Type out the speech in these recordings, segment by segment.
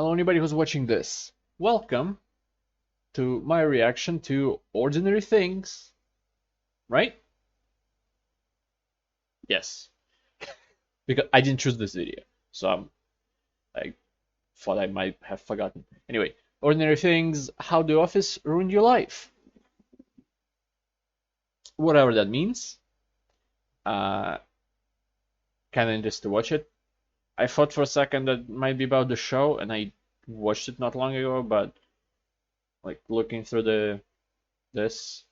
Hello, anybody who's watching this. Welcome to my reaction to Ordinary Things, right? Yes, because I didn't choose this video, so I thought I might have forgotten. Anyway, Ordinary Things, How the Office Ruined Your Life. Whatever that means. Kind of interested to watch it. I thought for a second that it might be about the show, and I watched it not long ago, but like looking through this,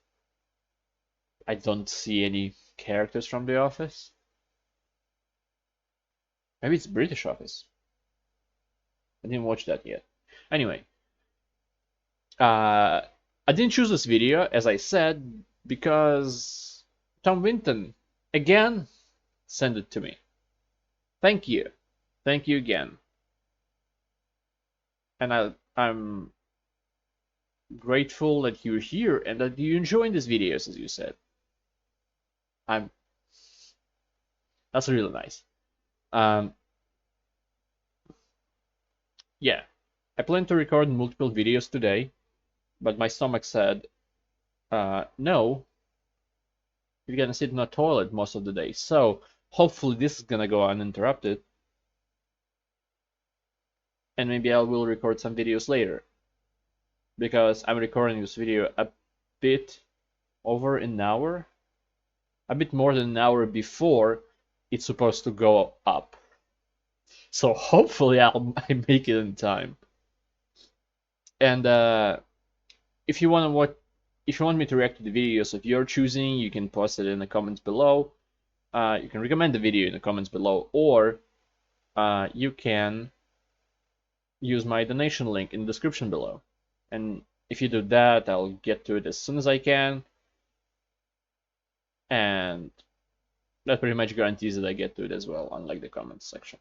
I don't see any characters from The Office. Maybe it's British Office. I didn't watch that yet. Anyway, I didn't choose this video, as I said, because Tom Winton again sent it to me. Thank you. Thank you again. And I'm grateful that you're here and that you're enjoying these videos, as you said. That's really nice. Yeah, I plan to record multiple videos today, but my stomach said, no, you're gonna sit in a toilet most of the day. So hopefully this is gonna go uninterrupted, and maybe I will record some videos later, because I'm recording this video a bit over an hour, a bit more than an hour before it's supposed to go up. So hopefully I make it in time. And if you want me to react to the videos of your choosing, you can post it in the comments below. You can recommend the video in the comments below, or you can use my donation link in the description below. And if you do that, I'll get to it as soon as I can. And that pretty much guarantees that I get to it as well, unlike the comments section.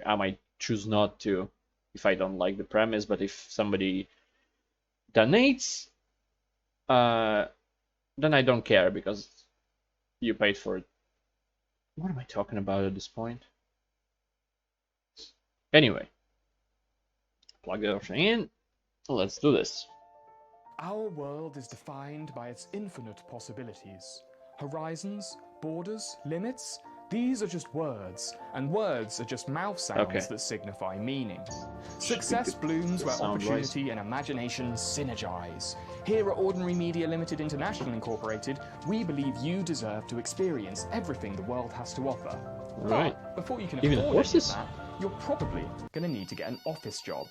I might choose not to if I don't like the premise, but if somebody donates, then I don't care because you paid for it. What am I talking about at this point? Anyway, plug everything in. Let's do this. Our world is defined by its infinite possibilities. Horizons, borders, limits, these are just words, and words are just mouth sounds that signify meaning. Success blooms where opportunity and imagination synergize. Here at Ordinary Media Limited International Incorporated, we believe you deserve to experience everything the world has to offer. Right. But before you can Even afford horses? that, you're probably going to need to get an office job.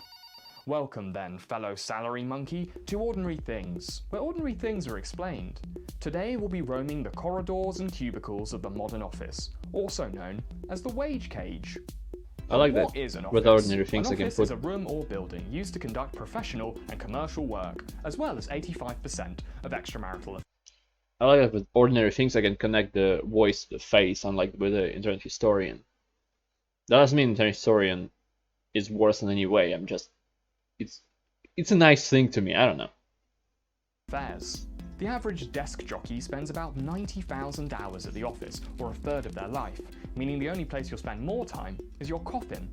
Welcome then, fellow salary monkey, to Ordinary Things, where ordinary things are explained. Today we'll be roaming the corridors and cubicles of the modern office, also known as the wage cage. I like What that. is an office? With Ordinary Things, an I can office put. is a room or building used to conduct professional and commercial work, as well as 85% of extramarital. I like that with Ordinary Things, I can connect the voice to the face, unlike with the Internet Historian. That doesn't mean Internet Historian is worse in any way. I'm just, it's a nice thing to me. I don't know. Affairs. The average desk jockey spends about 90,000 hours at the office, or a third of their life, meaning the only place you'll spend more time is your coffin.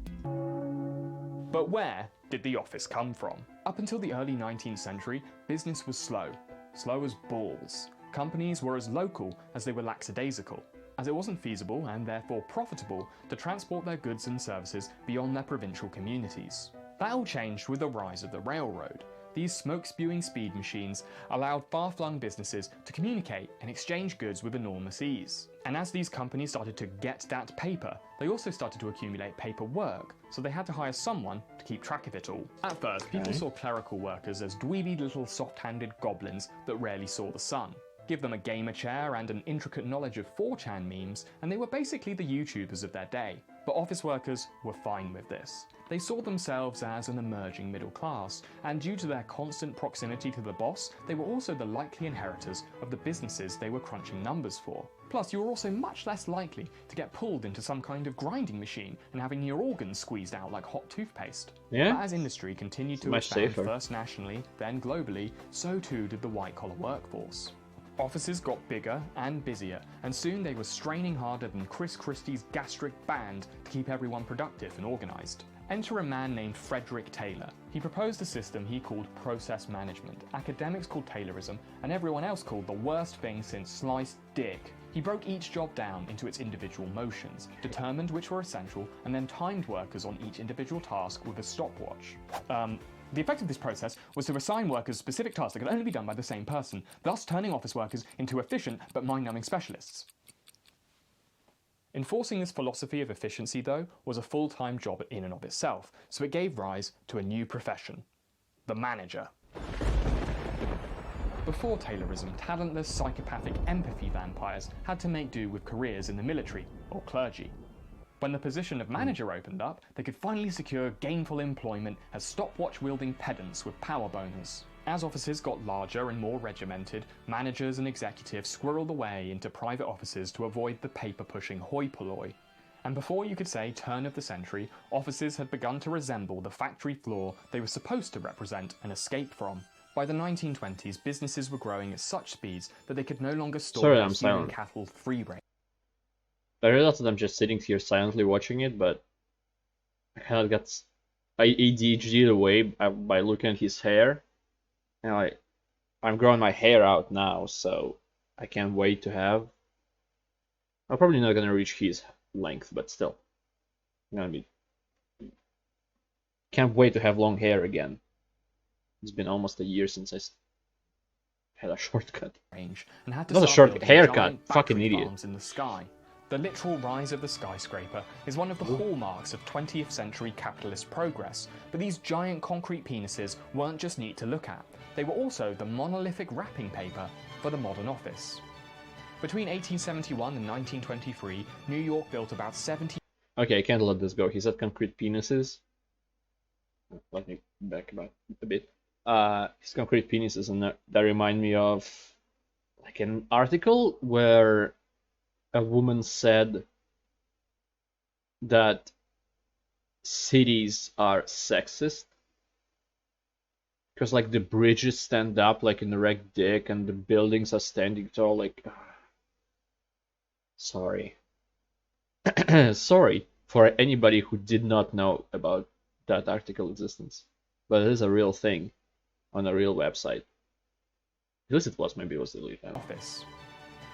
But where did the office come from? Up until the early 19th century, business was slow as balls. Companies were as local as they were lackadaisical, as it wasn't feasible and therefore profitable to transport their goods and services beyond their provincial communities. That all changed with the rise of the railroad. These smoke-spewing speed machines allowed far-flung businesses to communicate and exchange goods with enormous ease. And as these companies started to get that paper, they also started to accumulate paperwork, so they had to hire someone to keep track of it all. At first, people saw clerical workers as dweeby little soft-handed goblins that rarely saw the sun. Give them a gamer chair and an intricate knowledge of 4chan memes, and they were basically the YouTubers of their day. But office workers were fine with this. They saw themselves as an emerging middle class, and due to their constant proximity to the boss, they were also the likely inheritors of the businesses they were crunching numbers for. Plus, you were also much less likely to get pulled into some kind of grinding machine and having your organs squeezed out like hot toothpaste. Yeah. But as industry continued to Much expand safer. first nationally, then globally, so too did the white-collar workforce. Offices got bigger and busier, and soon they were straining harder than Chris Christie's gastric band to keep everyone productive and organised. Enter a man named Frederick Taylor. He proposed a system he called process management. Academics called Taylorism, and everyone else called the worst thing since sliced dick. He broke each job down into its individual motions, determined which were essential, and then timed workers on each individual task with a stopwatch. The effect of this process was to assign workers specific tasks that could only be done by the same person, thus turning office workers into efficient but mind-numbing specialists. Enforcing this philosophy of efficiency, though, was a full-time job in and of itself, so it gave rise to a new profession: the manager. Before Taylorism, talentless, psychopathic empathy vampires had to make do with careers in the military or clergy. When the position of manager opened up, they could finally secure gainful employment as stopwatch-wielding pedants with power boners. As offices got larger and more regimented, managers and executives squirreled away into private offices to avoid the paper-pushing hoi polloi. And before you could say turn of the century, offices had begun to resemble the factory floor they were supposed to represent and escape from. By the 1920s, businesses were growing at such speeds that they could no longer store their human cattle free range. I realized that I'm just sitting here silently watching it, but I kind of got ADHD'd away by looking at his hair. And I'm growing my hair out now, so I can't wait to have. I'm probably not gonna reach his length, but still, can't wait to have long hair again. It's been almost a year since I had a shortcut. And had to not a short haircut, fucking idiot. In the sky. The literal rise of the skyscraper is one of the hallmarks of 20th century capitalist progress, but these giant concrete penises weren't just neat to look at, they were also the monolithic wrapping paper for the modern office. Between 1871 and 1923, New York built about 70... Okay, I can't let this go. He said concrete penises. Let me back about a bit. His concrete penises, and that remind me of like an article where a woman said that cities are sexist because like the bridges stand up like an erect dick and the buildings are standing tall. Like, sorry. Sorry for anybody who did not know about that article existence, but it is a real thing on a real website. At least it was. Maybe it was deleted now. Office.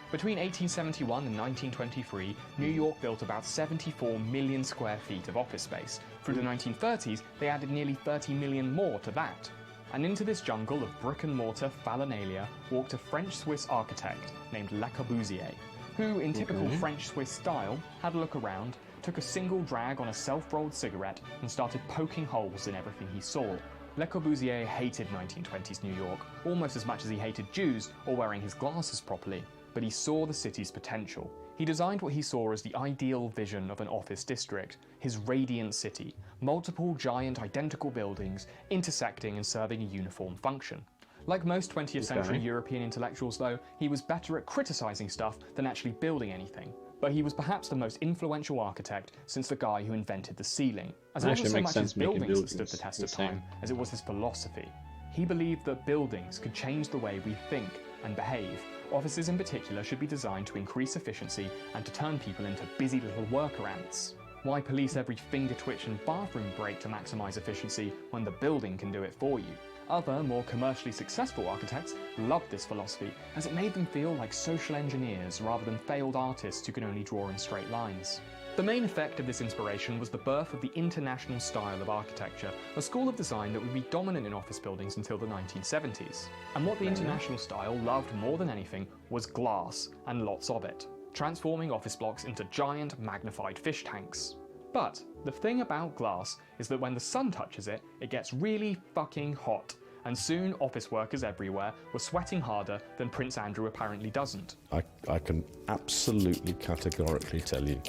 Between 1871 and 1923, New York built about 74 million square feet of office space. Through the 1930s, they added nearly 30 million more to that. And into this jungle of brick-and-mortar fallonalia walked a French-Swiss architect named Le Corbusier, who, in typical French-Swiss style, had a look around, took a single drag on a self-rolled cigarette, and started poking holes in everything he saw. Le Corbusier hated 1920s New York, almost as much as he hated Jews or wearing his glasses properly. But he saw the city's potential. He designed what he saw as the ideal vision of an office district, his radiant city, multiple giant identical buildings intersecting and serving a uniform function. Like most 20th century European intellectuals though, he was better at criticizing stuff than actually building anything. But he was perhaps the most influential architect since the guy who invented the ceiling. As it wasn't so much his buildings that stood the test of time as it was his philosophy. He believed that buildings could change the way we think and behave. Offices in particular should be designed to increase efficiency and to turn people into busy little worker ants. Why police every finger twitch and bathroom break to maximise efficiency when the building can do it for you? Other, more commercially successful architects loved this philosophy as it made them feel like social engineers rather than failed artists who can only draw in straight lines. The main effect of this inspiration was the birth of the international style of architecture, a school of design that would be dominant in office buildings until the 1970s. And what the international style loved more than anything was glass, and lots of it, transforming office blocks into giant magnified fish tanks. But the thing about glass is that when the sun touches it, it gets really fucking hot. And soon office workers everywhere were sweating harder than Prince Andrew apparently doesn't. I can absolutely categorically tell you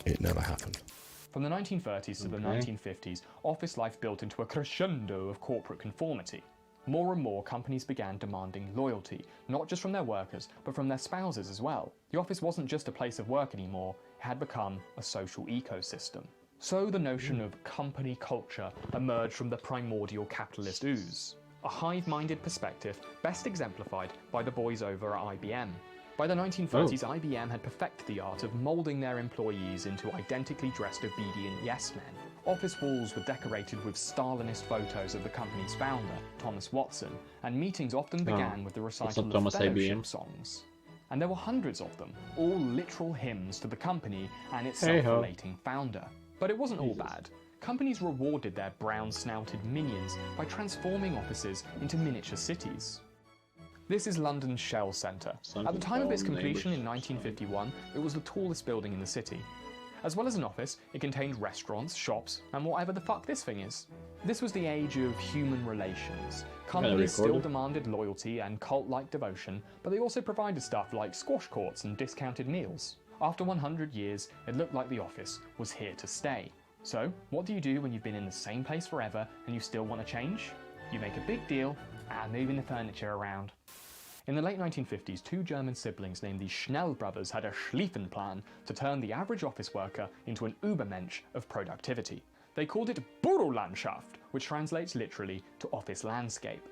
it never happened. From the 1930s to the 1950s, office life built into a crescendo of corporate conformity. More and more companies began demanding loyalty, not just from their workers, but from their spouses as well. The office wasn't just a place of work anymore, it had become a social ecosystem. So the notion of company culture emerged from the primordial capitalist ooze. a hive-minded perspective best exemplified by the boys over at IBM. By the 1930s, IBM had perfected the art of moulding their employees into identically dressed obedient yes-men. Office walls were decorated with Stalinist photos of the company's founder, Thomas Watson, and meetings often began with the recital of Thomas fellowship IBM. songs. And there were hundreds of them, all literal hymns to the company and its self-relating founder. But it wasn't all bad. Companies rewarded their brown-snouted minions by transforming offices into miniature cities. This is London's Shell Centre. At the time of its completion in 1951, it was the tallest building in the city. As well as an office, it contained restaurants, shops, and whatever the fuck this thing is. This was the age of human relations. Companies still demanded loyalty and cult-like devotion, but they also provided stuff like squash courts and discounted meals. After 100 years, it looked like the office was here to stay. So, what do you do when you've been in the same place forever and you still want to change? You make a big deal out of moving the furniture around. In the late 1950s, two German siblings named the Schnell brothers had a Schlieffenplan to turn the average office worker into an Übermensch of productivity. They called it Bürolandschaft, which translates literally to office landscape.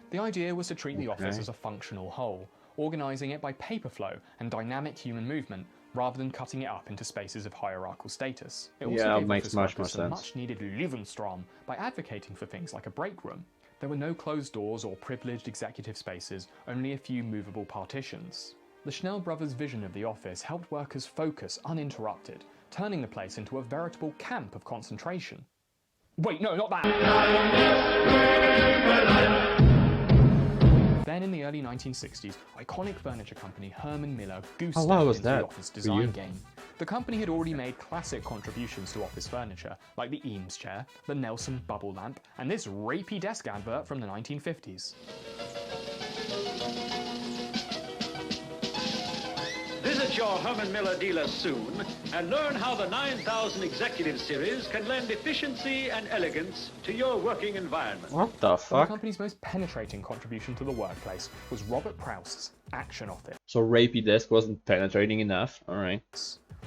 The idea was to treat the office as a functional whole, organising it by paper flow and dynamic human movement, rather than cutting it up into spaces of hierarchical status. It also gave office workers some much-needed Lebensraum by advocating for things like a break room. There were no closed doors or privileged executive spaces, only a few movable partitions. The Schnell brothers' vision of the office helped workers focus uninterrupted, turning the place into a veritable camp of concentration. Wait, no, not that! Then in the early 1960s, iconic furniture company Herman Miller goose-stepped into the office design game. The company had already made classic contributions to office furniture, like the Eames chair, the Nelson bubble lamp, and this rapey desk advert from the 1950s. Visit your Herman Miller dealer soon and learn how the 9000 Executive Series can lend efficiency and elegance to your working environment. What the fuck? The company's most penetrating contribution to the workplace was Robert Proust's Action Office. So rapey desk wasn't penetrating enough, alright.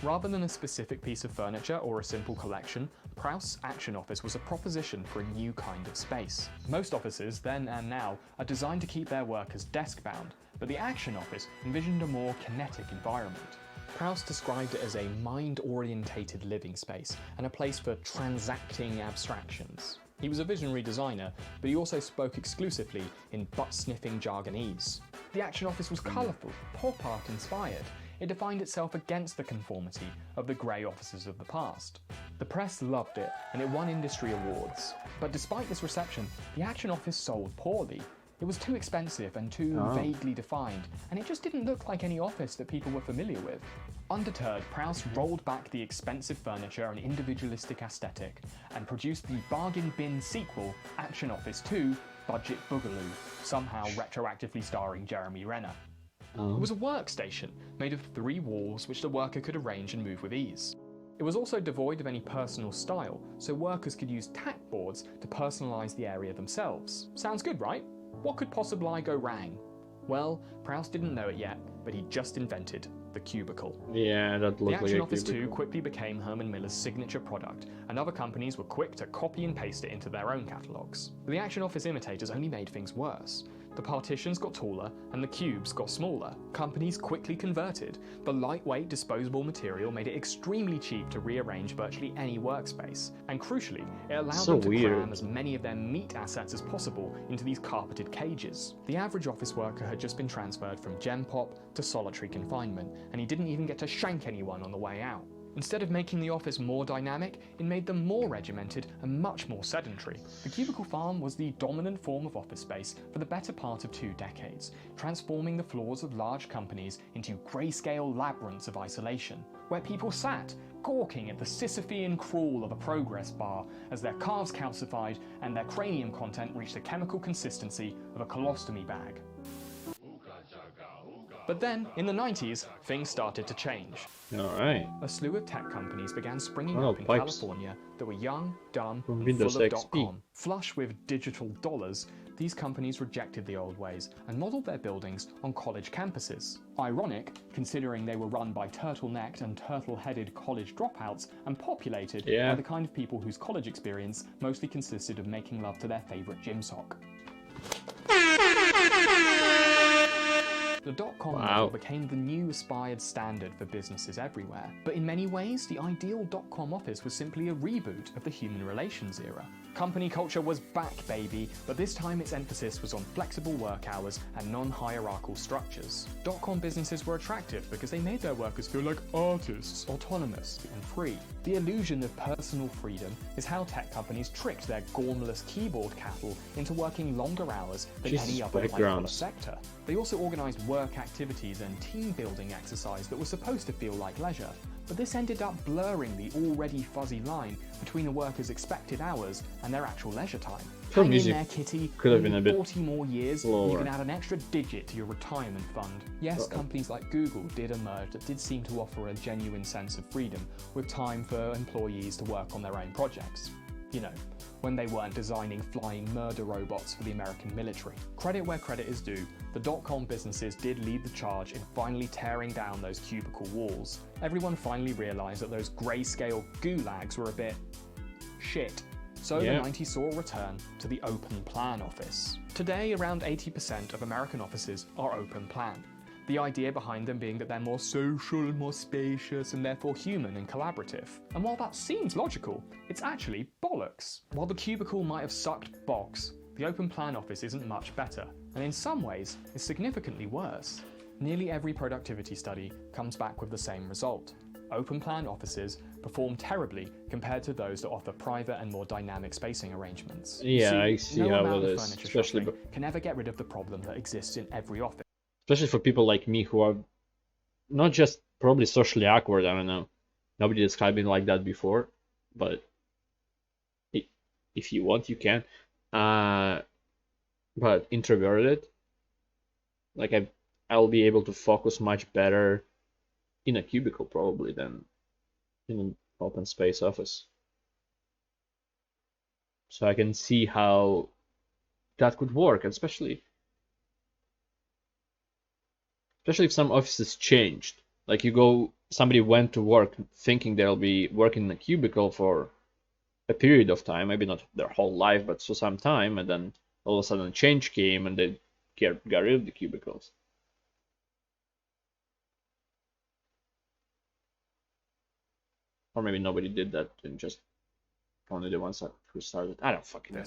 Rather than a specific piece of furniture or a simple collection, Proust's Action Office was a proposition for a new kind of space. Most offices, then and now, are designed to keep their workers desk-bound, but the Action Office envisioned a more kinetic environment. Proust described it as a mind-orientated living space and a place for transacting abstractions. He was a visionary designer, but he also spoke exclusively in butt-sniffing jargonese. The Action Office was colourful, pop art inspired. It defined itself against the conformity of the grey offices of the past. The press loved it, and it won industry awards. But despite this reception, the Action Office sold poorly. It was too expensive and too vaguely defined, and it just didn't look like any office that people were familiar with. Undeterred, Proust rolled back the expensive furniture and individualistic aesthetic, and produced the bargain bin sequel, Action Office 2, Budget Boogaloo, somehow retroactively starring Jeremy Renner. It was a workstation, made of 3 walls which the worker could arrange and move with ease. It was also devoid of any personal style, so workers could use tack boards to personalise the area themselves. Sounds good, right? What could possibly go wrong? Well, Proust didn't know it yet, but he just invented the cubicle. Yeah, that looked like a The Action Office cubicle. 2 quickly became Herman Miller's signature product, and other companies were quick to copy and paste it into their own catalogues. The Action Office imitators only made things worse. The partitions got taller, and the cubes got smaller. Companies quickly converted. The lightweight, disposable material made it extremely cheap to rearrange virtually any workspace. And crucially, it allowed them to cram as many of their meat assets as possible into these carpeted cages. The average office worker had just been transferred from gem pop to solitary confinement, and he didn't even get to shank anyone on the way out. Instead of making the office more dynamic, it made them more regimented and much more sedentary. The cubicle farm was the dominant form of office space for the better part of 2 decades, transforming the floors of large companies into grayscale labyrinths of isolation, where people sat, gawking at the Sisyphean crawl of a progress bar as their calves calcified and their cranium content reached the chemical consistency of a colostomy bag. But then, in the 90s, things started to change. Alright. A slew of tech companies began springing up in pipes. California that were young, dumb, From and Windows full of XP. dotcom. Flush with digital dollars, these companies rejected the old ways and modelled their buildings on college campuses. Ironic, considering they were run by turtle-necked and turtle-headed college dropouts and populated by the kind of people whose college experience mostly consisted of making love to their favourite gym sock. The dot-com model became the new aspired standard for businesses everywhere. But in many ways, the ideal dot-com office was simply a reboot of the human relations era. Company culture was back, baby, but this time its emphasis was on flexible work hours and non-hierarchical structures. Dot-com businesses were attractive because they made their workers feel like artists, autonomous and free. The illusion of personal freedom is how tech companies tricked their gormless keyboard cattle into working longer hours than any other white-collar sector. They also organised work activities and team-building exercise that was supposed to feel like leisure, but this ended up blurring the already fuzzy line between the workers' expected hours and their actual leisure time. Hang in there, kitty. Could have been a bit 40 more years, lower. You can add an extra digit to your retirement fund. Yes, companies like Google did emerge that did seem to offer a genuine sense of freedom, with time for employees to work on their own projects. You know, when they weren't designing flying murder robots for the American military. Credit where credit is due, the dot-com businesses did lead the charge in finally tearing down those cubicle walls. Everyone finally realised that those grayscale gulags were a bit shit. So the 90s saw a return to the open plan office. Today, around 80% of American offices are open plan. The idea behind them being that they're more social, more spacious, and therefore human and collaborative. And while that seems logical, it's actually bollocks. While the cubicle might have sucked box, the open plan office isn't much better, and in some ways, is significantly worse. Nearly every productivity study comes back with the same result. Open plan offices perform terribly compared to those that offer private and more dynamic spacing arrangements. Yeah, I see no how amount it of is, furniture especially shopping can ever get rid of the problem that exists in every office. Especially for people like me who are not just probably socially awkward, I don't know. Nobody described me like that before, but if you want, you can. But introverted, like I'll be able to focus much better in a cubicle probably than in an open space office. So I can see how that could work, especially if some offices changed. Like somebody went to work thinking they'll be working in a cubicle for a period of time, maybe not their whole life, but for some time, and then all of a sudden a change came and they got rid of the cubicles. Or maybe nobody did that and just only the ones who started. I don't fucking know.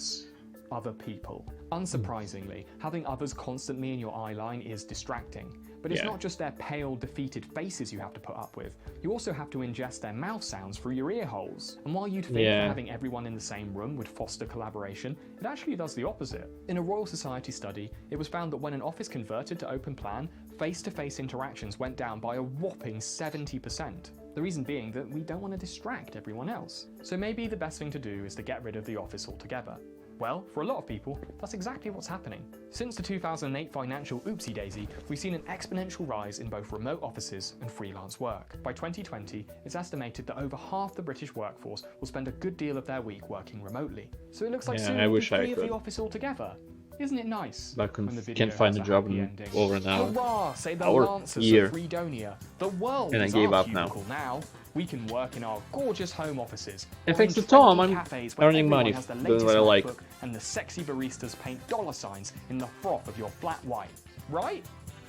Other people. Unsurprisingly, having others constantly in your eye line is distracting. But it's not just their pale, defeated faces you have to put up with. You also have to ingest their mouth sounds through your ear holes. And while you'd think that having everyone in the same room would foster collaboration, it actually does the opposite. In a Royal Society study, it was found that when an office converted to open plan, face-to-face interactions went down by a whopping 70%. The reason being that we don't want to distract everyone else. So maybe the best thing to do is to get rid of the office altogether. Well, for a lot of people, that's exactly what's happening. Since the 2008 financial oopsie-daisy, we've seen an exponential rise in both remote offices and freelance work. By 2020, it's estimated that over half the British workforce will spend a good deal of their week working remotely. So it looks like soon we'll be free of the office altogether. Isn't it nice? I can't find a job in over an hour. Hurrah, say the Lancers of Fredonia. The world is our cubicle now. We can work in our gorgeous home offices. And thanks to Tom, I'm earning money doing what I like. And the sexy baristas paint dollar signs in the froth of your flat white. Right?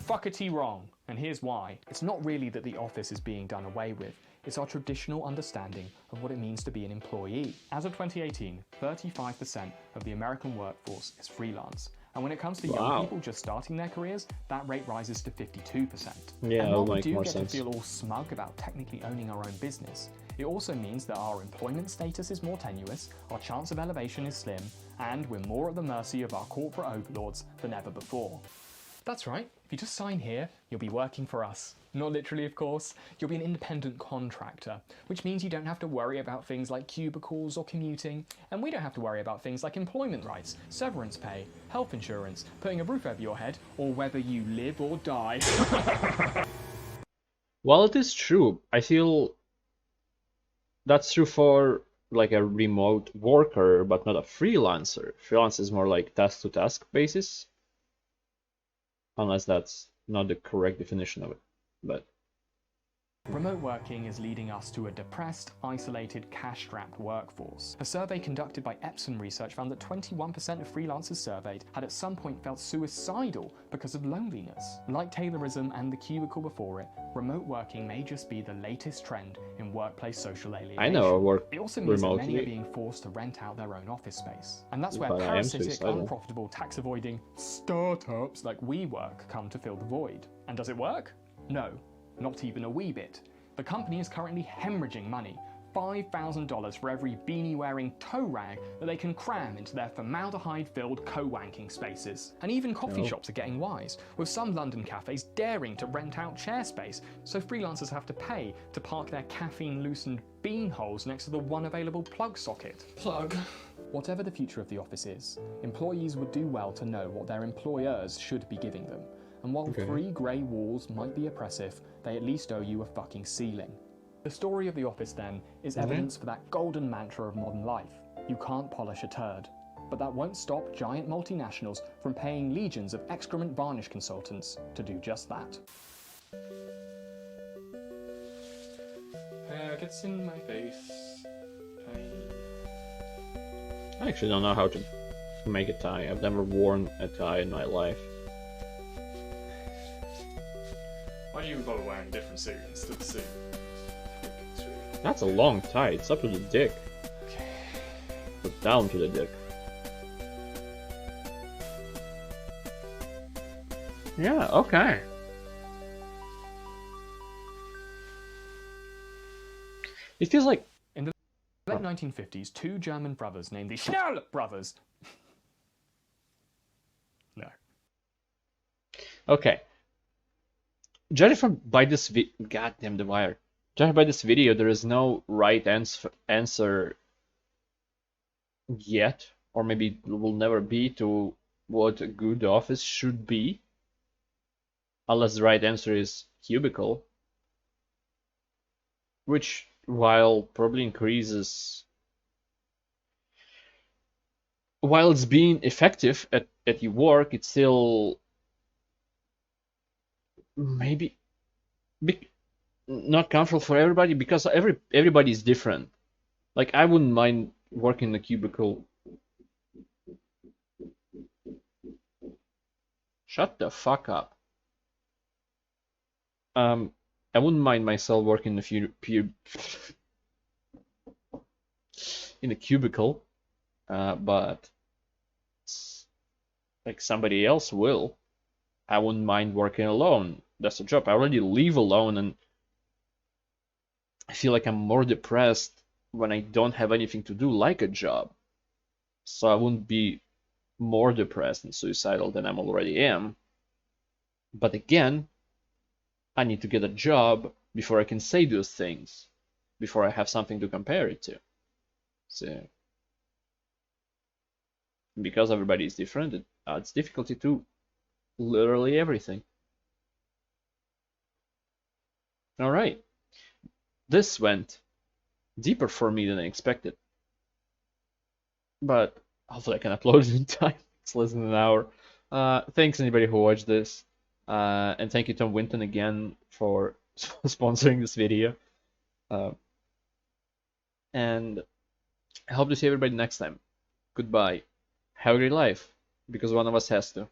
Fuckety wrong. And here's why. It's not really that the office is being done away with. It's our traditional understanding of what it means to be an employee. As of 2018, 35% of the American workforce is freelance. And when it comes to young people just starting their careers, that rate rises to 52%. Yeah, and while we do more get sense. to feel all smug about technically owning our own business, it also means that our employment status is more tenuous, our chance of elevation is slim, and we're more at the mercy of our corporate overlords than ever before. That's right, if you just sign here, you'll be working for us. Not literally, of course. You'll be an independent contractor, which means you don't have to worry about things like cubicles or commuting, and we don't have to worry about things like employment rights, severance pay, health insurance, putting a roof over your head, or whether you live or die. Well, it is true. I feel that's true for like a remote worker, but not a freelancer. Freelance is more like task-to-task basis, unless that's not the correct definition of it. But Remote working is leading us to a depressed, isolated, cash-strapped workforce. A survey conducted by Epson Research found that 21% of freelancers surveyed had at some point felt suicidal because of loneliness. Like Taylorism and the cubicle before it, remote working may just be the latest trend in workplace social alienation. I know I work It also means that many are remotely, being forced to rent out their own office space. And that's where but I am parasitic, suicidal. unprofitable, tax-avoiding startups like WeWork come to fill the void. And does it work? No. Not even a wee bit. The company is currently hemorrhaging money, $5,000 for every beanie-wearing toe rag that they can cram into their formaldehyde-filled co-wanking spaces. And even coffee shops are getting wise, with some London cafes daring to rent out chair space, so freelancers have to pay to park their caffeine-loosened bean holes next to the one available plug socket. Plug. Whatever the future of the office is, employees would do well to know what their employers should be giving them. And while 3 grey walls might be oppressive, they at least owe you a fucking ceiling. The story of the office, then, is evidence for that golden mantra of modern life. You can't polish a turd. But that won't stop giant multinationals from paying legions of excrement varnish consultants to do just that. Gets in my face. I actually don't know how to make a tie. I've never worn a tie in my life. Why do you bother wearing a different suit instead of the suit? That's a long tie. It's up to the dick. Okay. But down to the dick. Yeah, okay. It feels like... In the late 1950s, 2 German brothers named the Schnell brothers... No. Okay. Judging by this goddamn the wire. Judging by this video, there is no right answer yet, or maybe will never be, to what a good office should be. Unless the right answer is cubicle. Which, while probably increases... While it's being effective at your work, it's still... maybe not comfortable for everybody, because everybody is different. Like, I wouldn't mind working in a cubicle. Shut the fuck up. I wouldn't mind myself working in a cubicle, but like somebody else will. I wouldn't mind working alone. That's a job. I already live alone, and I feel like I'm more depressed when I don't have anything to do, like a job. So I wouldn't be more depressed and suicidal than I already am. But again, I need to get a job before I can say those things, before I have something to compare it to. So, because everybody is different, it adds difficulty to literally everything. Alright, this went deeper for me than I expected. But hopefully I can upload it in time. It's less than an hour. Thanks anybody who watched this. And thank you Tom Winton again for sponsoring this video. And I hope to see everybody next time. Goodbye. Have a great life, because one of us has to.